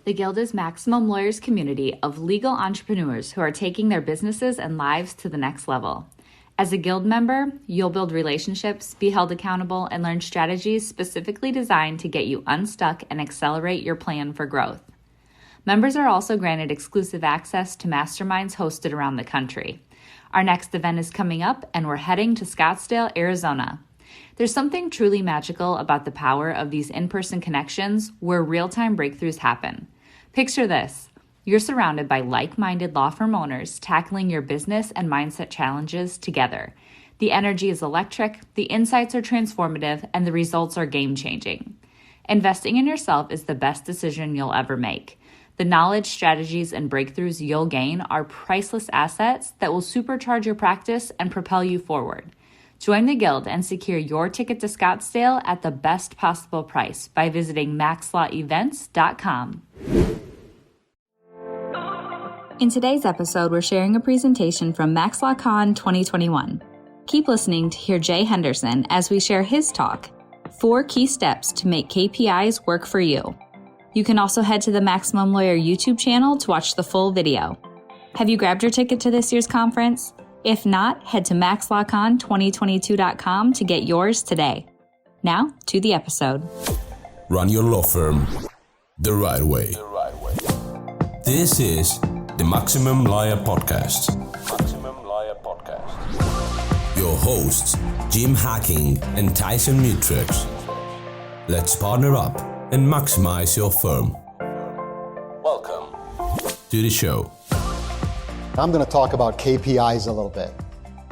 The Guild is Maximum Lawyers' community of legal entrepreneurs who are taking their businesses and lives to the next level. As a Guild member, you'll build relationships, be held accountable, and learn strategies specifically designed to get you unstuck and accelerate your plan for growth. Members are also granted exclusive access to masterminds hosted around the country. Our next event is coming up, and we're heading to Scottsdale, Arizona. There's something truly magical about the power of these in-person connections where real-time breakthroughs happen. Picture this. You're surrounded by like-minded law firm owners tackling your business and mindset challenges together. The energy is electric, the insights are transformative, and the results are game-changing. Investing in yourself is the best decision you'll ever make. The knowledge, strategies, and breakthroughs you'll gain are priceless assets that will supercharge your practice and propel you forward. Join the Guild and secure your ticket to Scottsdale at the best possible price by visiting maxlawevents.com. In today's episode, we're sharing a presentation from MaxLawCon 2021. Keep listening to hear Jay Henderson as we share his talk, 4 Key Steps to Make KPIs Work for You. You can also head to the Maximum Lawyer YouTube channel to watch the full video. Have you grabbed your ticket to this year's conference? If not, head to maxlawcon2022.com to get yours today. Now, to the episode. Run your law firm the right way. This is the Maximum Lawyer Podcast. Your hosts, Jim Hacking and Tyson Mutrux. Let's partner up and maximize your firm. Welcome to the show. I'm going to talk about KPIs a little bit.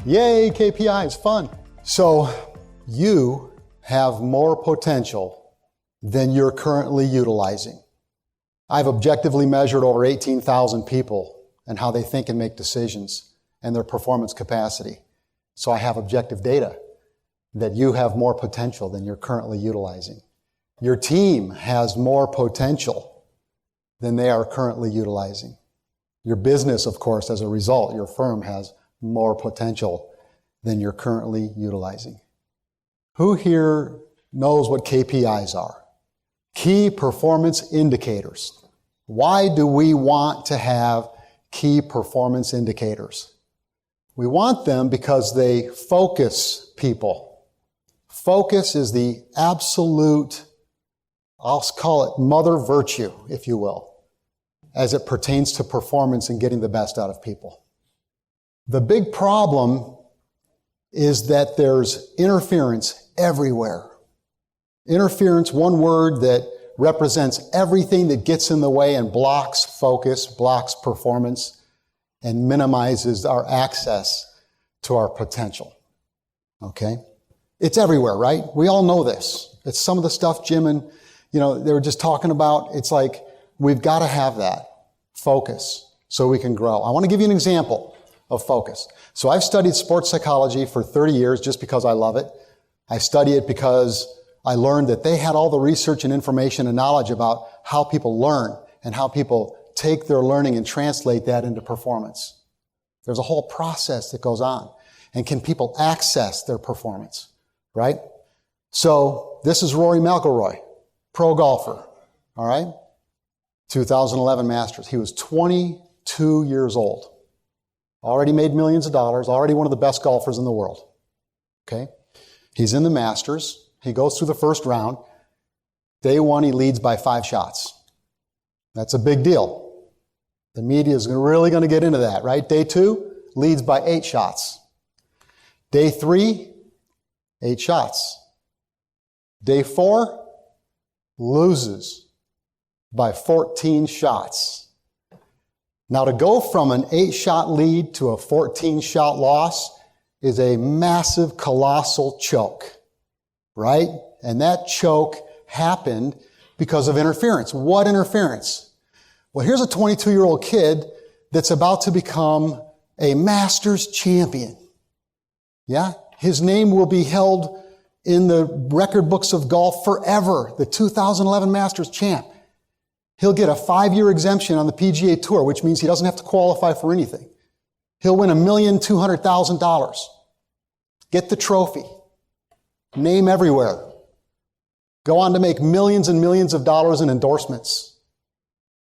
Yay, KPIs, fun. So you have more potential than you're currently utilizing. I've objectively measured over 18,000 people and how they think and make decisions and their performance capacity. So I have objective data that you have more potential than you're currently utilizing. Your team has more potential than they are currently utilizing. Your business, of course, as a result, your firm has more potential than you're currently utilizing. Who here knows what KPIs are? Key performance indicators. Why do we want to have key performance indicators? We want them because they focus people. Focus is the absolute, I'll call it mother virtue, if you will, as it pertains to performance and getting the best out of people. The big problem is that there's interference everywhere. Interference, one word that represents everything that gets in the way and blocks focus, blocks performance, and minimizes our access to our potential. Okay? It's everywhere, right? We all know this. It's some of the stuff Jim and, they were just talking about. It's like, we've got to have that focus so we can grow. I want to give you an example of focus. So I've studied sports psychology for 30 years just because I love it. I study it because I learned that they had all the research and information and knowledge about how people learn and how people take their learning and translate that into performance. There's a whole process that goes on. And can people access their performance, right? So this is Rory McIlroy, pro golfer, all right? 2011 Masters. He was 22 years old. Already made millions of dollars, already one of the best golfers in the world. Okay? He's in the Masters. He goes through the first round. Day 1, he leads by 5 shots. That's a big deal. The media is really going to get into that, right? Day 2, leads by 8 shots. Day 3, 8 shots. Day 4, loses by 14 shots. Now, to go from an 8-shot lead to a 14-shot loss is a massive, colossal choke, right? And that choke happened because of interference. What interference? Well, here's a 22-year-old kid that's about to become a Masters champion. Yeah? His name will be held in the record books of golf forever. The 2011 Masters champ. He'll get a 5-year exemption on the PGA Tour, which means he doesn't have to qualify for anything. He'll win $1,200,000. Get the trophy. Name everywhere. Go on to make millions and millions of dollars in endorsements.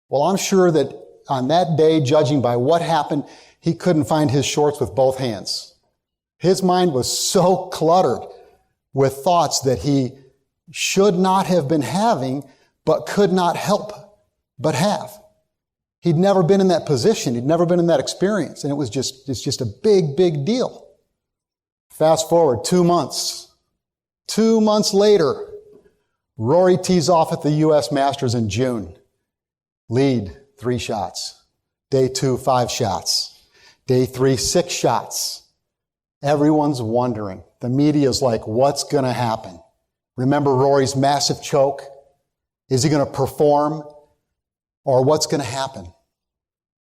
Well, I'm sure that on that day, judging by what happened, he couldn't find his shorts with both hands. His mind was so cluttered with thoughts that he should not have been having, but could not help but have. He'd never been in that position. He'd never been in that experience. And it's just a big, big deal. Fast forward 2 months. 2 months later, Rory tees off at the U.S. Masters in June. Lead, 3 shots. Day 2, 5 shots. Day 3, 6 shots. Everyone's wondering. The media's like, what's going to happen? Remember Rory's massive choke? Is he going to perform? Or what's going to happen?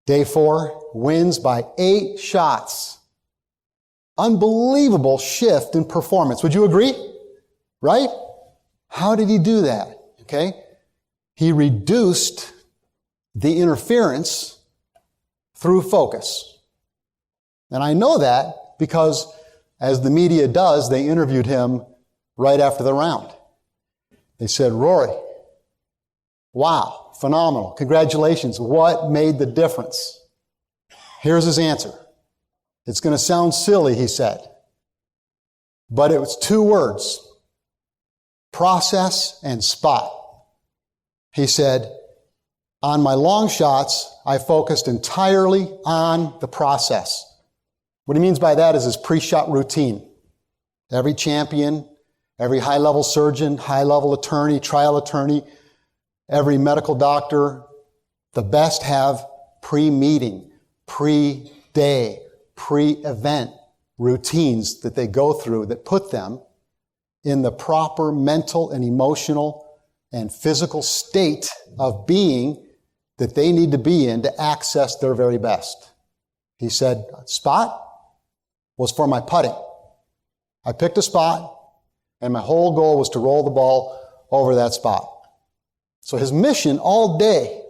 Day 4, wins by 8 shots. Unbelievable shift in performance. Would you agree? Right? How did he do that? Okay. He reduced the interference through focus. And I know that because, as the media does, they interviewed him right after the round. They said, Rory, wow, phenomenal. Congratulations. What made the difference? Here's his answer. It's going to sound silly, he said, but it was 2 words, process and spot. He said, on my long shots, I focused entirely on the process. What he means by that is his pre-shot routine. Every champion, every high-level surgeon, high-level attorney, trial attorney, every medical doctor, the best have pre-meeting, pre-day, pre-event routines that they go through that put them in the proper mental and emotional and physical state of being that they need to be in to access their very best. He said, spot was for my putting. I picked a spot, and my whole goal was to roll the ball over that spot. So his mission all day,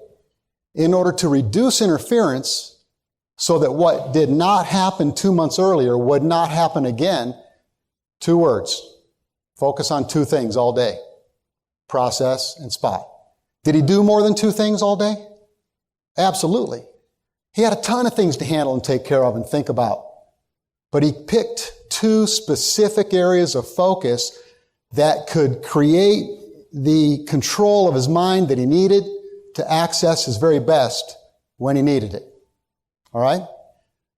in order to reduce interference so that what did not happen 2 months earlier would not happen again, 2 words. Focus on 2 things all day. Process and spot. Did he do more than 2 things all day? Absolutely. He had a ton of things to handle and take care of and think about. But he picked 2 specific areas of focus that could create the control of his mind that he needed to access his very best when he needed it. All right?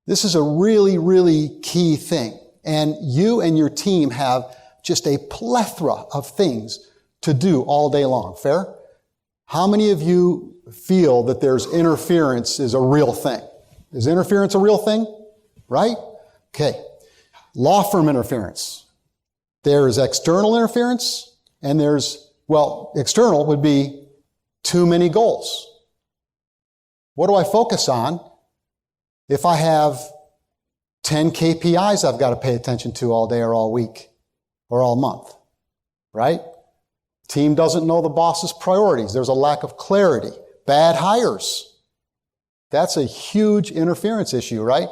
This is a really, really key thing. And you and your team have just a plethora of things to do all day long. Fair? How many of you feel that there's interference is a real thing? Is interference a real thing? Right? Okay. Law firm interference. There's external interference, and external would be too many goals. What do I focus on if I have 10 KPIs I've got to pay attention to all day or all week or all month? Right? Team doesn't know the boss's priorities. There's a lack of clarity. Bad hires. That's a huge interference issue, right?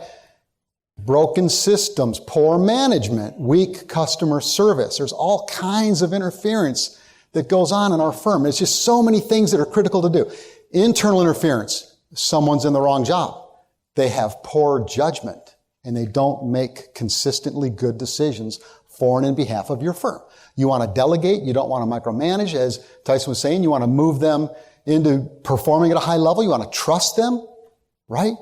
Broken systems, poor management, weak customer service. There's all kinds of interference that goes on in our firm. It's just so many things that are critical to do. Internal interference. Someone's in the wrong job. They have poor judgment, and they don't make consistently good decisions for and in behalf of your firm. You want to delegate. You don't want to micromanage. As Tyson was saying, you want to move them into performing at a high level. You want to trust them, right?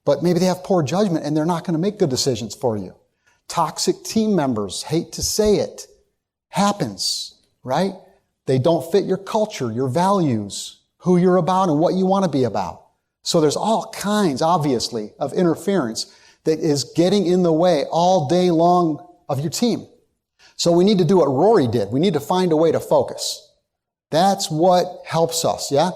But maybe they have poor judgment and they're not going to make good decisions for you. Toxic team members, hate to say it, happens, right? They don't fit your culture, your values, who you're about and what you want to be about. So there's all kinds, obviously, of interference that is getting in the way all day long of your team. So we need to do what Rory did. We need to find a way to focus. That's what helps us, yeah?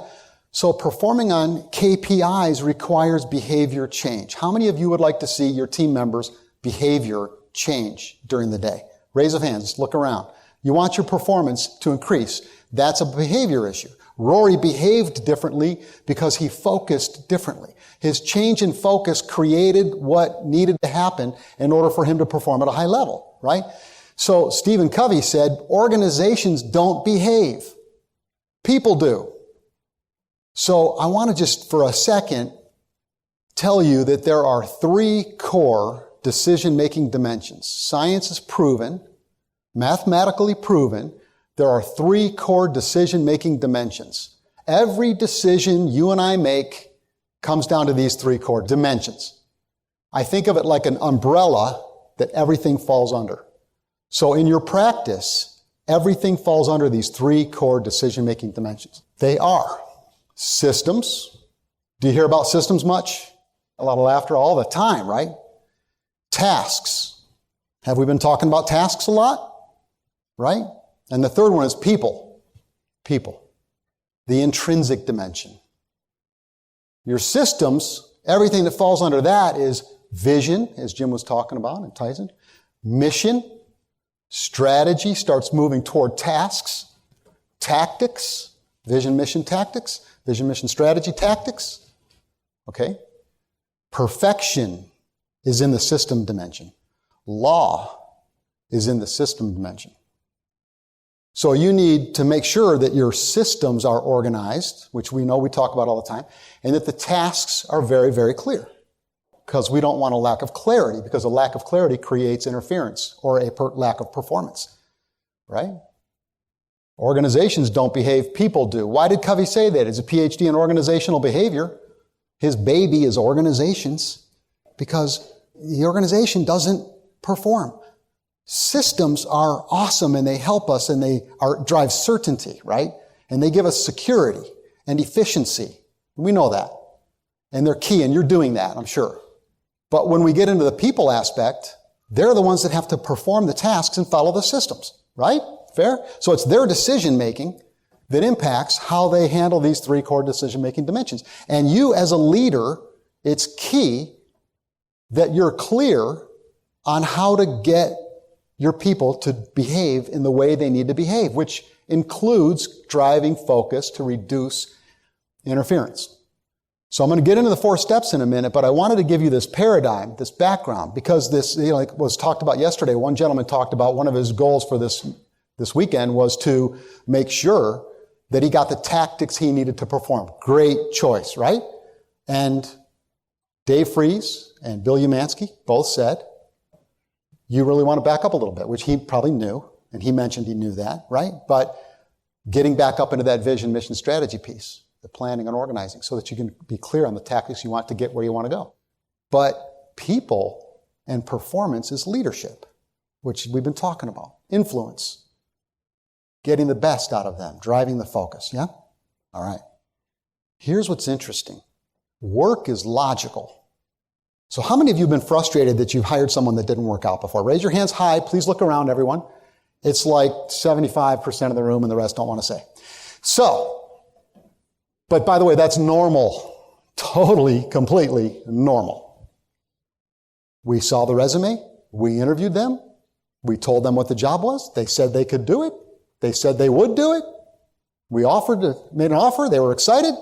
So performing on KPIs requires behavior change. How many of you would like to see your team members' behavior change during the day? Raise of hands. Just look around. You want your performance to increase. That's a behavior issue. Rory behaved differently because he focused differently. His change in focus created what needed to happen in order for him to perform at a high level, right? So Stephen Covey said, organizations don't behave. People do. So I want to just for a second tell you that there are 3 core decision-making dimensions. Science is proven, mathematically proven, there are 3 core decision-making dimensions. Every decision you and I make comes down to these 3 core dimensions. I think of it like an umbrella that everything falls under. So in your practice, everything falls under these 3 core decision-making dimensions. They are systems. Do you hear about systems much? A lot of laughter all the time, right? Tasks. Have we been talking about tasks a lot? Right? And the third one is people. People. The intrinsic dimension. Your systems, everything that falls under that is vision, as Jim was talking about and Tyson. Mission. Strategy starts moving toward tasks. Tactics. Vision, mission, tactics. Vision, mission, strategy, tactics. Okay? Perfection is in the system dimension. Law is in the system dimension. So you need to make sure that your systems are organized, which we know we talk about all the time, and that the tasks are very, very clear. Because we don't want a lack of clarity, because a lack of clarity creates interference or a lack of performance. Right? Organizations don't behave, people do. Why did Covey say that? He's a PhD in organizational behavior. His baby is organizations, because the organization doesn't perform. Systems are awesome and they help us and they drive certainty, right? And they give us security and efficiency. We know that. And they're key, and you're doing that, I'm sure. But when we get into the people aspect, they're the ones that have to perform the tasks and follow the systems, right? Fair? So it's their decision making that impacts how they handle these 3 core decision-making dimensions. And you as a leader, it's key that you're clear on how to get your people to behave in the way they need to behave, which includes driving focus to reduce interference. So I'm going to get into the 4 steps in a minute, but I wanted to give you this paradigm, this background, because this, like was talked about yesterday. One gentleman talked about one of his goals for this weekend was to make sure that he got the tactics he needed to perform. Great choice, right? And Dave Fries and Bill Umansky both said, you really want to back up a little bit, which he probably knew, and he mentioned he knew that, right? But getting back up into that vision, mission, strategy piece, the planning and organizing, so that you can be clear on the tactics you want to get where you want to go. But people and performance is leadership, which we've been talking about. Influence. Getting the best out of them, driving the focus, yeah? All right. Here's what's interesting. Work is logical. So how many of you have been frustrated that you've hired someone that didn't work out before? Raise your hands high. Please look around, everyone. It's like 75% of the room and the rest don't want to say. So, but by the way, that's normal. Totally, completely normal. We saw the resume. We interviewed them. We told them what the job was. They said they could do it. They said they would do it. We made an offer. They were excited.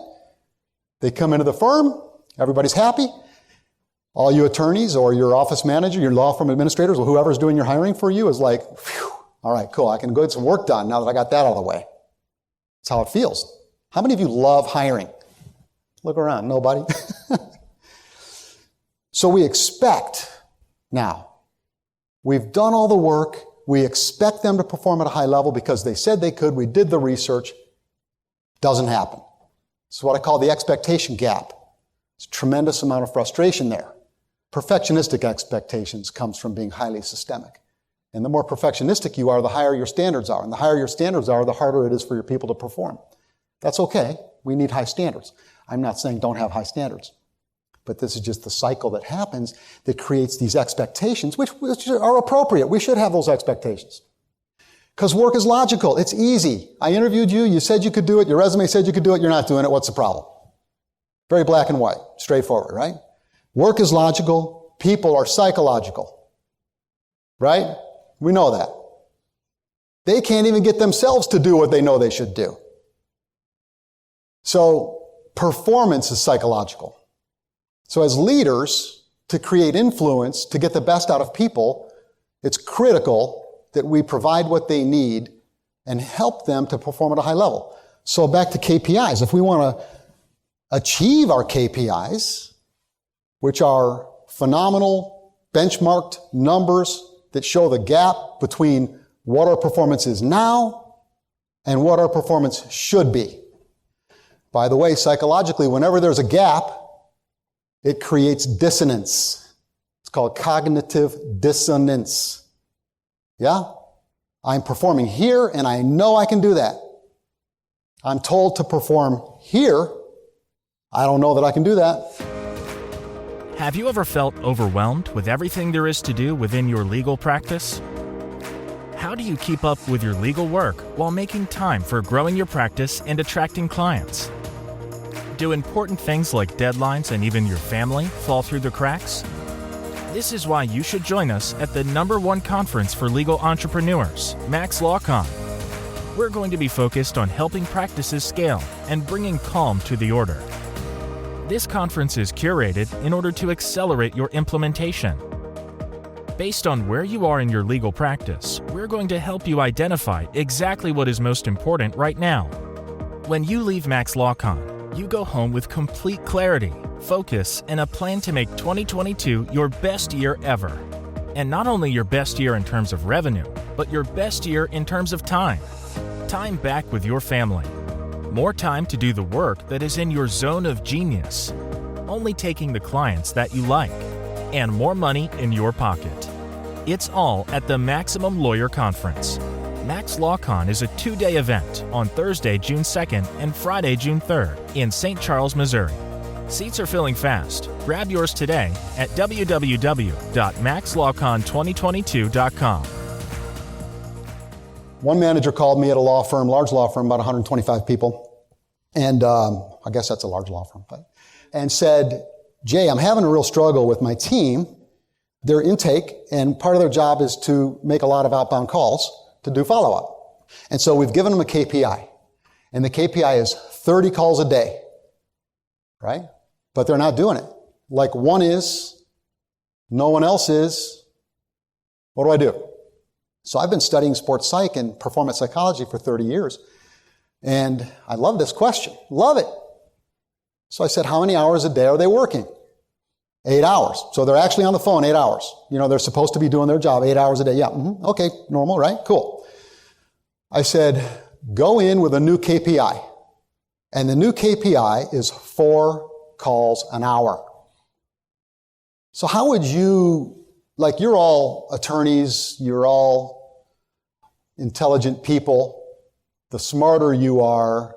They come into the firm. Everybody's happy. All you attorneys or your office manager, your law firm administrators, or whoever's doing your hiring for you is like, phew, all right, cool. I can go get some work done now that I got that out of the way. That's how it feels. How many of you love hiring? Look around. Nobody? So we expect now. We've done all the work. We expect them to perform at a high level because they said they could. We did the research. Doesn't happen. It's what I call the expectation gap. It's a tremendous amount of frustration there. Perfectionistic expectations comes from being highly systemic. And the more perfectionistic you are, the higher your standards are. And the higher your standards are, the harder it is for your people to perform. That's okay. We need high standards. I'm not saying don't have high standards. But this is just the cycle that happens that creates these expectations, which are appropriate. We should have those expectations. Because work is logical. It's easy. I interviewed you. You said you could do it. Your resume said you could do it. You're not doing it. What's the problem? Very black and white. Straightforward, right? Work is logical. People are psychological. Right? We know that. They can't even get themselves to do what they know they should do. So performance is psychological. So as leaders, to create influence, to get the best out of people, it's critical that we provide what they need and help them to perform at a high level. So back to KPIs. If we want to achieve our KPIs, which are phenomenal benchmarked numbers that show the gap between what our performance is now and what our performance should be. By the way, psychologically, whenever there's a gap, it creates dissonance. It's called cognitive dissonance. Yeah? I'm performing here and I know I can do that. I'm told to perform here. I don't know that I can do that. Have you ever felt overwhelmed with everything there is to do within your legal practice? How do you keep up with your legal work while making time for growing your practice and attracting clients? Do important things like deadlines and even your family fall through the cracks? This is why you should join us at the #1 conference for legal entrepreneurs, Max LawCon. We're going to be focused on helping practices scale and bringing calm to the order. This conference is curated in order to accelerate your implementation. Based on where you are in your legal practice, we're going to help you identify exactly what is most important right now. When you leave Max LawCon, you go home with complete clarity, focus, and a plan to make 2022 your best year ever. And not only your best year in terms of revenue, but your best year in terms of time. Time back with your family. More time to do the work that is in your zone of genius. Only taking the clients that you like. And more money in your pocket. It's all at the Maximum Lawyer Conference. Max LawCon is a 2-day event on Thursday, June 2nd and Friday, June 3rd in St. Charles, Missouri. Seats are filling fast. Grab yours today at www.maxlawcon2022.com. One manager called me at a law firm, large law firm, about 125 people. And I guess that's a large law firm. And said, Jay, I'm having a real struggle with my team. Their intake, and part of their job is to make a lot of outbound calls to do follow-up. And so we've given them a KPI. And the KPI is 30 calls a day. Right? But they're not doing it. Like one is, no one else is. What do I do? So I've been studying sports psych and performance psychology for 30 years. And I love this question. Love it. So I said, how many hours a day are they working? 8 hours. So they're actually on the phone 8 hours. You know, they're supposed to be doing their job 8 hours a day. Yeah. Okay. Normal, right? Cool. I said, go in with a new KPI. And the new KPI is 4 calls an hour. So how would you, like you're all attorneys, you're all intelligent people. The smarter you are,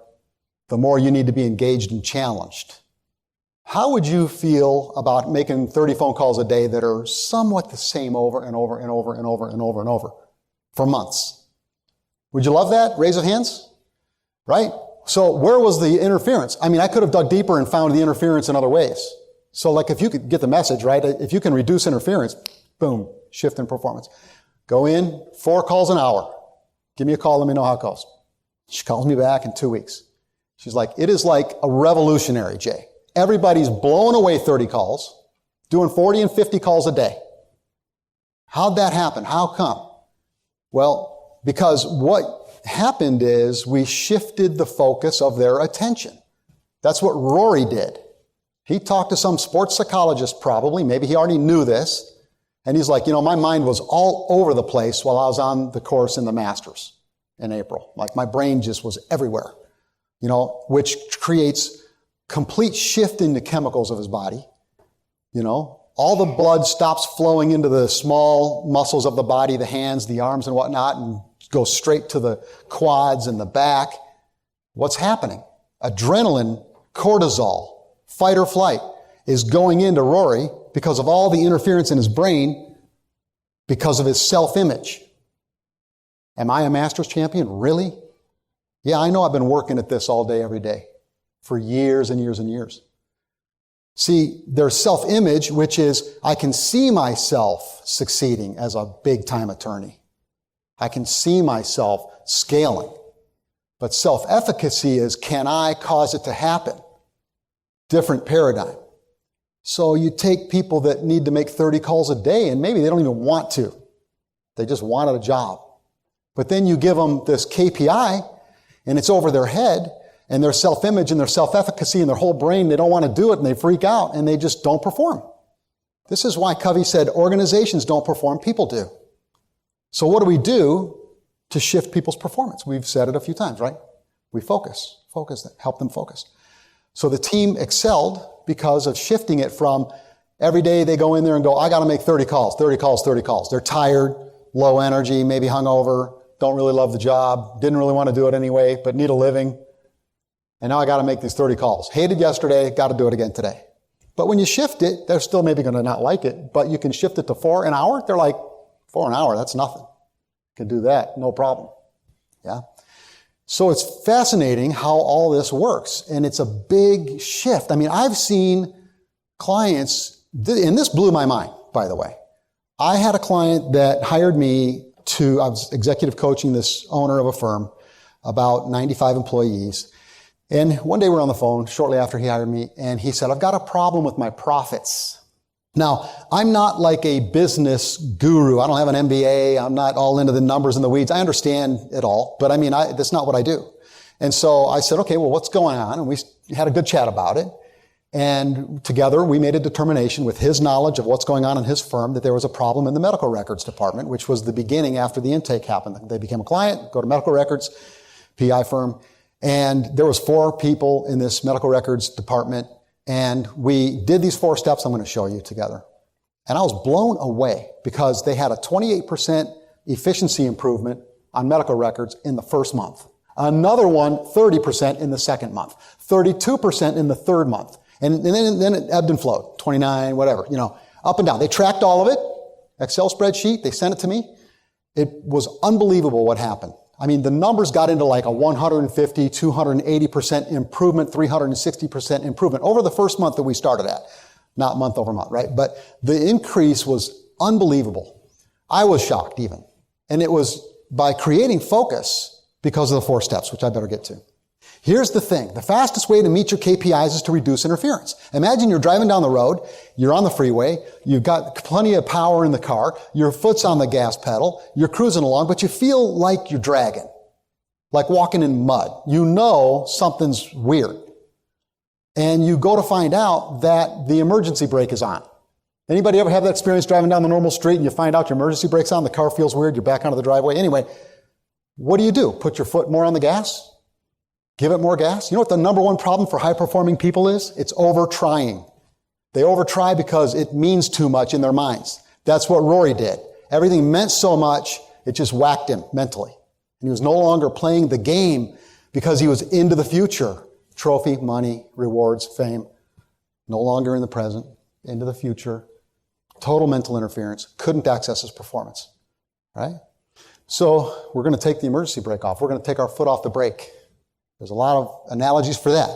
the more you need to be engaged and challenged. How would you feel about making 30 phone calls a day that are somewhat the same over and over and over and over and over and over for months? Would you love that? Raise of hands. Right? So where was the interference? I mean, I could have dug deeper and found the interference in other ways. So like if you could get the message, right? If you can reduce interference, boom, shift in performance. Go in, 4 calls an hour. Give me a call, let me know how it goes. She calls me back in 2 weeks. She's like, it is like a revolutionary, Jay. Everybody's blowing away 30 calls, doing 40 and 50 calls a day. How'd that happen? How come? Well, because what happened is we shifted the focus of their attention. That's what Rory did. He talked to some sports psychologist probably, maybe he already knew this, and he's like, you know, my mind was all over the place while I was on the course in the Masters in April. Like my brain just was everywhere, you know, which creates complete shift in the chemicals of his body. You know, all the blood stops flowing into the small muscles of the body, the hands, the arms and whatnot, and goes straight to the quads and the back. What's happening? Adrenaline, cortisol, fight or flight is going into Rory because of all the interference in his brain because of his self-image. Am I a Masters champion? Really? Yeah, I know I've been working at this all day, every day. For years and years and years. See, there's self-image, which is I can see myself succeeding as a big-time attorney. I can see myself scaling. But self-efficacy is, can I cause it to happen? Different paradigm. So you take people that need to make 30 calls a day, and maybe they don't even want to. They just wanted a job. But then you give them this KPI, and it's over their head, and their self-image and their self-efficacy and their whole brain, they don't want to do it and they freak out and they just don't perform. This is why Covey said organizations don't perform, people do. So what do we do to shift people's performance? We've said it a few times, right? We focus, help them focus. So the team excelled because of shifting it from every day they go in there and go, I got to make 30 calls. They're tired, low energy, maybe hungover, don't really love the job, didn't really want to do it anyway, but need a living. And now I got to make these 30 calls. Hated yesterday, got to do it again today. But when you shift it, they're still maybe going to not like it, but you can shift it to 4 an hour. They're like, 4 an hour, that's nothing. Can do that, no problem. Yeah. So it's fascinating how all this works, and it's a big shift. I mean, I've seen clients, and this blew my mind, by the way. I had a client that hired me I was executive coaching this owner of a firm, about 95 employees. And one day we're on the phone shortly after he hired me, and he said, I've got a problem with my profits. Now, I'm not like a business guru. I don't have an MBA. I'm not all into the numbers and the weeds. I understand it all, but I mean, that's not what I do. And so I said, okay, well, what's going on? And we had a good chat about it. And together we made a determination with his knowledge of what's going on in his firm that there was a problem in the medical records department, which was the beginning after the intake happened. They became a client, go to medical records, PI firm. And there was 4 people in this medical records department. And we did these 4 steps I'm going to show you together. And I was blown away because they had a 28% efficiency improvement on medical records in the first month. Another one, 30% in the second month. 32% in the third month. And then it ebbed and flowed. 29, whatever, up and down. They tracked all of it. Excel spreadsheet. They sent it to me. It was unbelievable what happened. I mean, the numbers got into like a 150, 280% improvement, 360% improvement over the first month that we started at. Not month over month, right? But the increase was unbelievable. I was shocked even. And it was by creating focus because of the 4 steps, which I better get to. Here's the thing. The fastest way to meet your KPIs is to reduce interference. Imagine you're driving down the road, you're on the freeway, you've got plenty of power in the car, your foot's on the gas pedal, you're cruising along, but you feel like you're dragging, like walking in mud. You know something's weird. And you go to find out that the emergency brake is on. Anybody ever have that experience driving down the normal street and you find out your emergency brake's on, the car feels weird, you're back onto the driveway? Anyway, what do? Put your foot more on the gas? Give it more gas? You know what the number one problem for high-performing people is? It's over-trying. They over-try because it means too much in their minds. That's what Rory did. Everything meant so much, it just whacked him mentally. And he was no longer playing the game because he was into the future. Trophy, money, rewards, fame. No longer in the present, into the future. Total mental interference. Couldn't access his performance. Right? So we're going to take the emergency brake off. We're going to take our foot off the brake. There's a lot of analogies for that.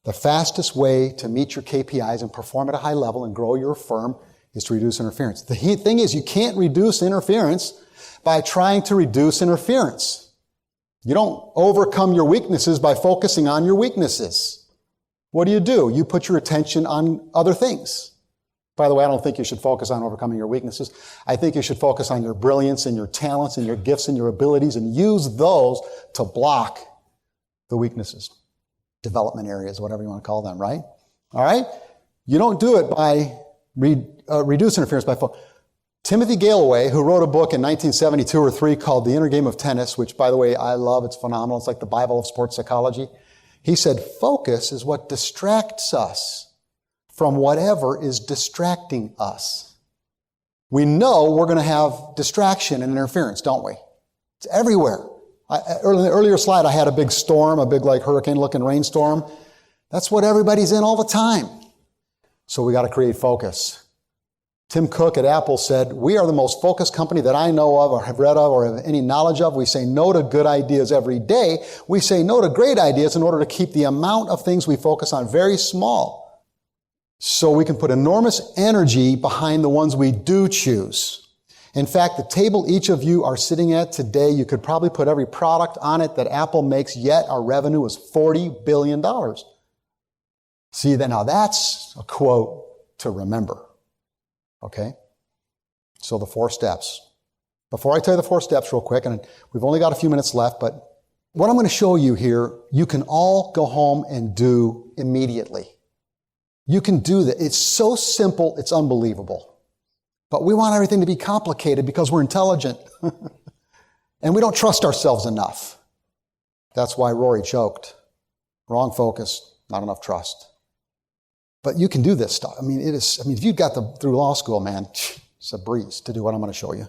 The fastest way to meet your KPIs and perform at a high level and grow your firm is to reduce interference. The thing is, you can't reduce interference by trying to reduce interference. You don't overcome your weaknesses by focusing on your weaknesses. What do? You put your attention on other things. By the way, I don't think you should focus on overcoming your weaknesses. I think you should focus on your brilliance and your talents and your gifts and your abilities and use those to block the weaknesses, development areas, whatever you want to call them, right? All right? You don't do it by reduce interference by Timothy Galloway, who wrote a book in 1972 or 3 called The Inner Game of Tennis, which, by the way, I love. It's phenomenal. It's like the Bible of sports psychology. He said, focus is what distracts us from whatever is distracting us. We know we're going to have distraction and interference, don't we? It's everywhere. In the earlier slide, I had a big storm, a big like hurricane-looking rainstorm. That's what everybody's in all the time. So we got to create focus. Tim Cook at Apple said, we are the most focused company that I know of or have read of or have any knowledge of. We say no to good ideas every day. We say no to great ideas in order to keep the amount of things we focus on very small so we can put enormous energy behind the ones we do choose. In fact, the table each of you are sitting at today, you could probably put every product on it that Apple makes, yet our revenue is $40 billion. See, now that's a quote to remember. Okay? So the 4 steps. Before I tell you the 4 steps real quick, and we've only got a few minutes left, but what I'm going to show you here, you can all go home and do immediately. You can do that. It's so simple, it's unbelievable. But we want everything to be complicated because we're intelligent. And we don't trust ourselves enough. That's why Rory choked. Wrong focus, not enough trust. But you can do this stuff. If you got through law school, man, it's a breeze to do what I'm going to show you.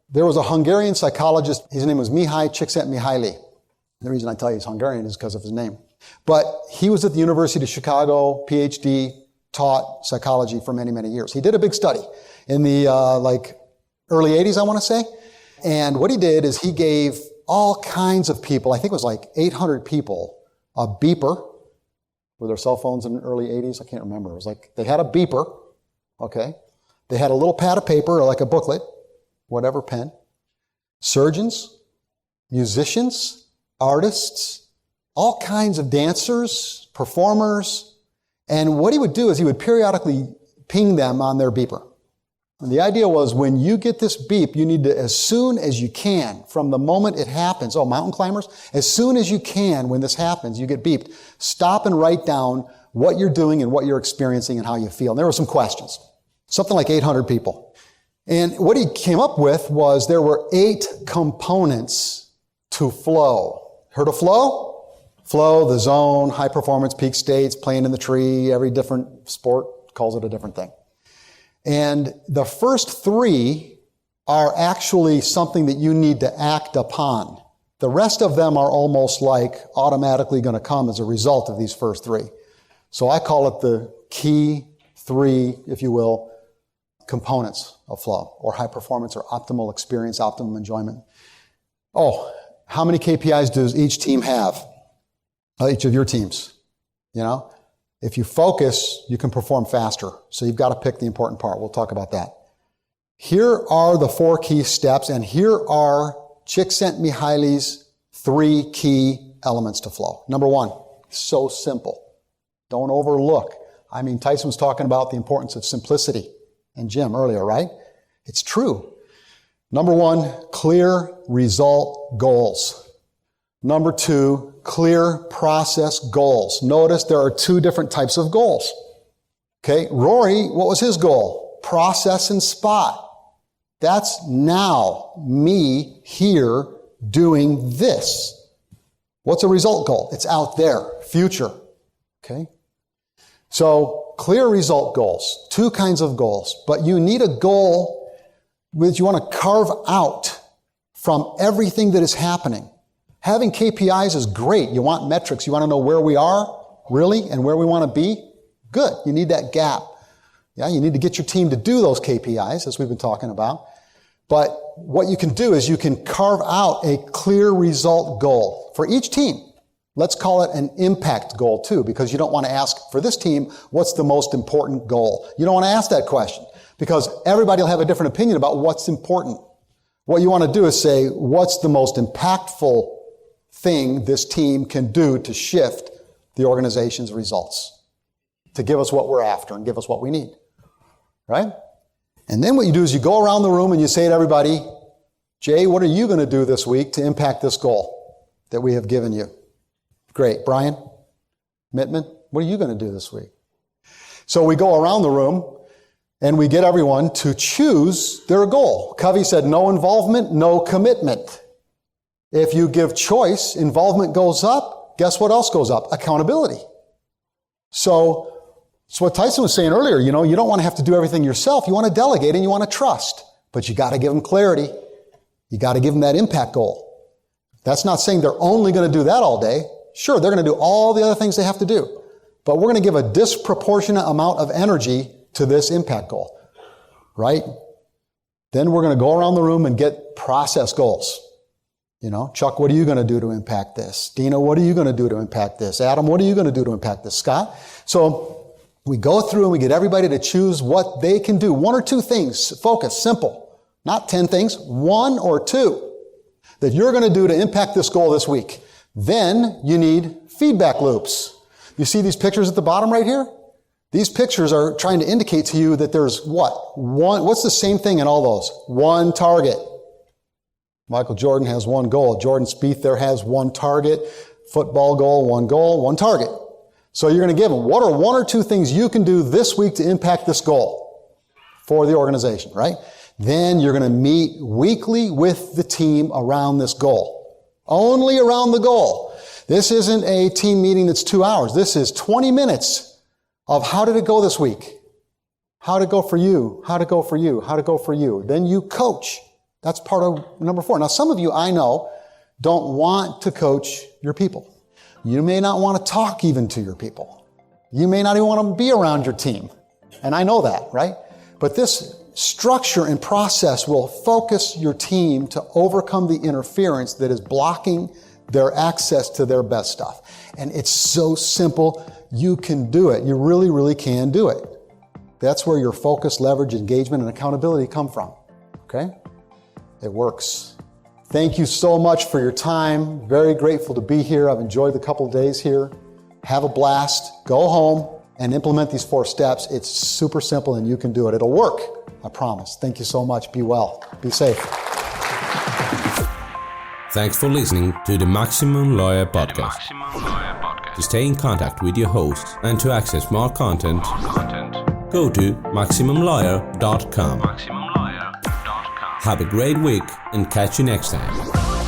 There was a Hungarian psychologist. His name was Mihai Csikszentmihalyi. The reason I tell you he's Hungarian is because of his name. But he was at the University of Chicago, PhD, taught psychology for many, many years. He did a big study in the early 80s, I want to say. And what he did is he gave all kinds of people, I think it was like 800 people, a beeper. Were there cell phones in the early 80s? I can't remember. It was like they had a beeper, okay? They had a little pad of paper or like a booklet, whatever, pen. Surgeons, musicians, artists, all kinds of dancers, performers. And what he would do is he would periodically ping them on their beeper. And the idea was when you get this beep, you need to, as soon as you can, from the moment it happens, mountain climbers, as soon as you can, when this happens, you get beeped, stop and write down what you're doing and what you're experiencing and how you feel. And there were some questions. Something like 800 people. And what he came up with was there were 8 components to flow. Heard of flow? Flow, the zone, high performance, peak states, playing in the tree, every different sport calls it a different thing. And the first 3 are actually something that you need to act upon. The rest of them are almost like automatically going to come as a result of these first 3. So I call it the key 3, if you will, components of flow, or high performance, or optimal experience, optimum enjoyment. How many KPIs does each team have? Each of your teams, If you focus, you can perform faster. So you've got to pick the important part. We'll talk about that. Here are the 4 key steps, and here are Csikszentmihalyi's 3 key elements to flow. Number 1, so simple. Don't overlook. Tyson was talking about the importance of simplicity, and Jim earlier, right? It's true. Number 1, clear result goals. Number 2, clear process goals. Notice there are 2 different types of goals. Okay, Rory, what was his goal? Process and spot. That's now, me, here, doing this. What's a result goal? It's out there, future. Okay? So, clear result goals. 2 kinds of goals. But you need a goal which you want to carve out from everything that is happening. Having KPIs is great. You want metrics. You want to know where we are, really, and where we want to be. Good. You need that gap. Yeah, you need to get your team to do those KPIs, as we've been talking about. But what you can do is you can carve out a clear result goal for each team. Let's call it an impact goal, too, because you don't want to ask, for this team, what's the most important goal? You don't want to ask that question, because everybody will have a different opinion about what's important. What you want to do is say, what's the most impactful thing this team can do to shift the organization's results, to give us what we're after and give us what we need, right? And then what you do is you go around the room and you say to everybody, Jay, what are you going to do this week to impact this goal that we have given you? Great. Brian, Mittman, what are you going to do this week? So we go around the room and we get everyone to choose their goal. Covey said, no involvement, no commitment. If you give choice, involvement goes up. Guess what else goes up? Accountability. So it's what Tyson was saying earlier. You don't want to have to do everything yourself. You want to delegate and you want to trust. But you got to give them clarity. You got to give them that impact goal. That's not saying they're only going to do that all day. Sure, they're going to do all the other things they have to do. But we're going to give a disproportionate amount of energy to this impact goal. Right? Then we're going to go around the room and get process goals. Chuck, what are you going to do to impact this? Dina, what are you going to do to impact this? Adam, what are you going to do to impact this? Scott? So we go through and we get everybody to choose what they can do. 1 or 2 things. Focus. Simple. Not 10 things. 1 or 2 that you're going to do to impact this goal this week. Then you need feedback loops. You see these pictures at the bottom right here? These pictures are trying to indicate to you that there's what? What's the same thing in all those? 1 target. Michael Jordan has one goal. Jordan Spieth there has one target. Football goal, one target. So you're going to give them, what are one or two things you can do this week to impact this goal for the organization, right? Then you're going to meet weekly with the team around this goal. Only around the goal. This isn't a team meeting that's 2 hours. This is 20 minutes of how did it go this week? How did it go for you? How did it go for you? How did it go for you? Then you coach. That's part of number 4. Now, some of you, I know, don't want to coach your people. You may not want to talk even to your people. You may not even want to be around your team. And I know that, right? But this structure and process will focus your team to overcome the interference that is blocking their access to their best stuff. And it's so simple. You can do it. You really, really can do it. That's where your focus, leverage, engagement, and accountability come from. Okay? It works. Thank you so much for your time. Very grateful to be here. I've enjoyed the couple of days here. Have a blast. Go home and implement these 4 steps. It's super simple and you can do it. It'll work. I promise. Thank you so much. Be well. Be safe. Thanks for listening to the Maximum Lawyer Podcast. To stay in contact with your host and to access more content, go to MaximumLawyer.com. Have a great week and catch you next time.